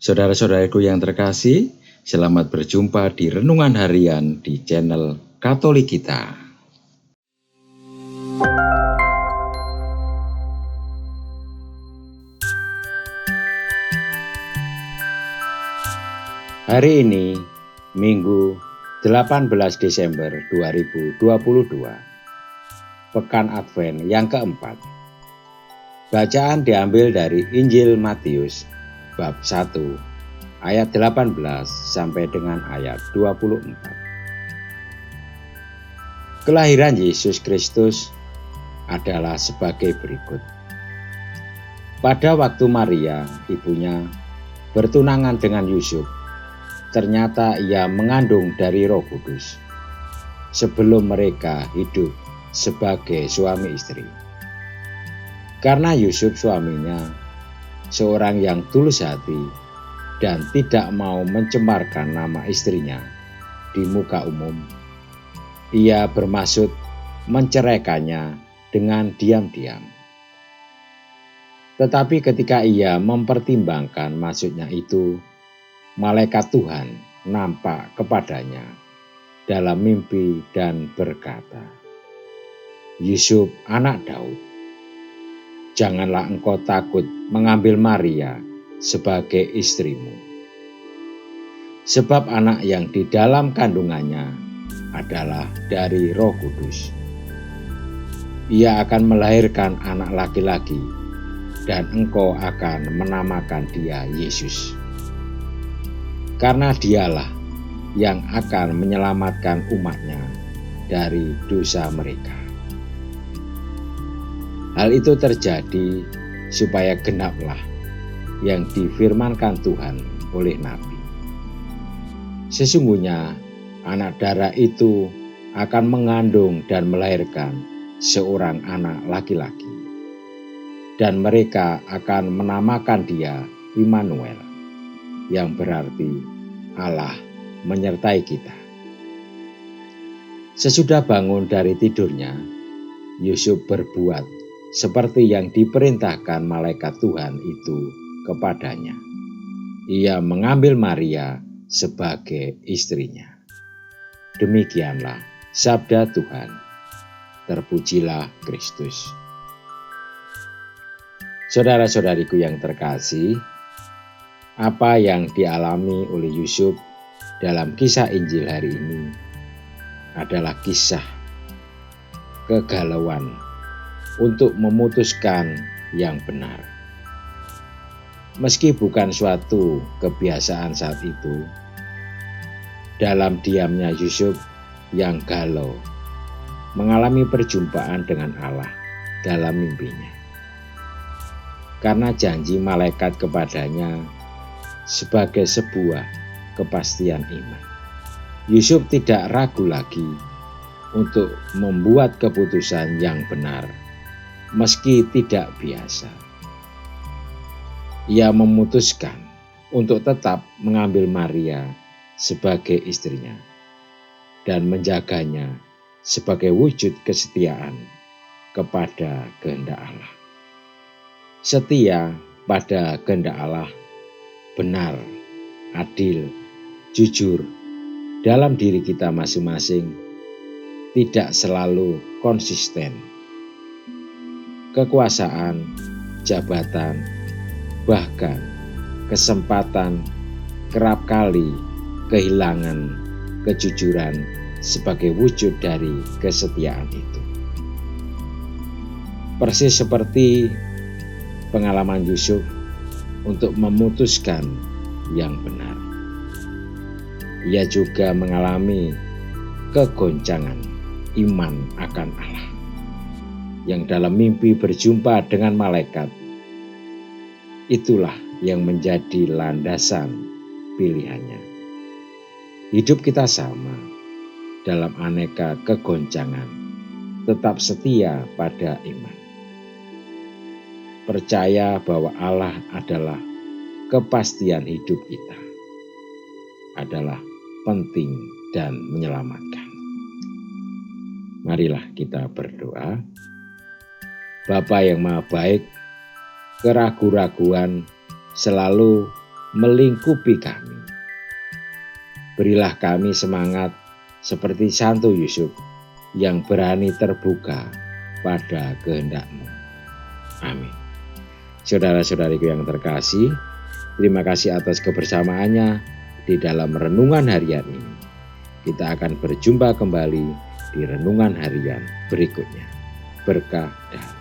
Saudara-saudaraku yang terkasih, selamat berjumpa di Renungan Harian di channel Katolik kita. Hari ini, Minggu 18 Desember 2022, Pekan Advent yang keempat. Bacaan diambil dari Injil Matius bab 1 ayat 18 sampai dengan ayat 24. Kelahiran Yesus Kristus adalah sebagai berikut. Pada waktu Maria, ibunya, bertunangan dengan Yusuf, ternyata ia mengandung dari Roh Kudus sebelum mereka hidup sebagai suami istri. Karena Yusuf suaminya seorang yang tulus hati dan tidak mau mencemarkan nama istrinya di muka umum, ia bermaksud menceraikannya dengan diam-diam. Tetapi ketika ia mempertimbangkan maksudnya itu, malaikat Tuhan nampak kepadanya dalam mimpi dan berkata, "Yusuf anak Daud, janganlah engkau takut mengambil Maria sebagai istrimu. Sebab anak yang di dalam kandungannya adalah dari Roh Kudus. Ia akan melahirkan anak laki-laki dan engkau akan menamakan dia Yesus. Karena dialah yang akan menyelamatkan umatnya dari dosa mereka." Hal itu terjadi supaya genaplah yang difirmankan Tuhan oleh Nabi. Sesungguhnya anak darah itu akan mengandung dan melahirkan seorang anak laki-laki, dan mereka akan menamakan dia Immanuel, yang berarti Allah menyertai kita. Sesudah bangun dari tidurnya, Yusuf berbuat seperti yang diperintahkan malaikat Tuhan itu kepadanya. Ia mengambil Maria sebagai istrinya. Demikianlah sabda Tuhan. Terpujilah Kristus. Saudara-saudariku yang terkasih, apa yang dialami oleh Yusuf dalam kisah Injil hari ini adalah kisah kegalauan untuk memutuskan yang benar. Meski bukan suatu kebiasaan saat itu, dalam diamnya Yusuf yang galau mengalami perjumpaan dengan Allah dalam mimpinya. Karena janji malaikat kepadanya sebagai sebuah kepastian iman, Yusuf tidak ragu lagi untuk membuat keputusan yang benar. Meski tidak biasa, ia memutuskan untuk tetap mengambil Maria sebagai istrinya dan menjaganya sebagai wujud kesetiaan kepada kehendak Allah. Setia pada kehendak Allah, benar, adil, jujur dalam diri kita masing-masing tidak selalu konsisten. Kekuasaan, jabatan, bahkan kesempatan kerap kali kehilangan kejujuran sebagai wujud dari kesetiaan itu. Persis seperti pengalaman Yusuf untuk memutuskan yang benar. Ia juga mengalami kegoncangan iman akan Allah, yang dalam mimpi berjumpa dengan malaikat. Itulah yang menjadi landasan pilihannya. Hidup kita sama dalam aneka kegoncangan, tetap setia pada iman. Percaya bahwa Allah adalah kepastian hidup kita, adalah penting dan menyelamatkan. Marilah kita berdoa. Bapa yang Maha Baik, keraguan-raguan selalu melingkupi kami. Berilah kami semangat seperti Santo Yusuf yang berani terbuka pada kehendak-Mu. Amin. Saudara-saudariku yang terkasih, terima kasih atas kebersamaannya di dalam renungan harian ini. Kita akan berjumpa kembali di renungan harian berikutnya. Berkah dan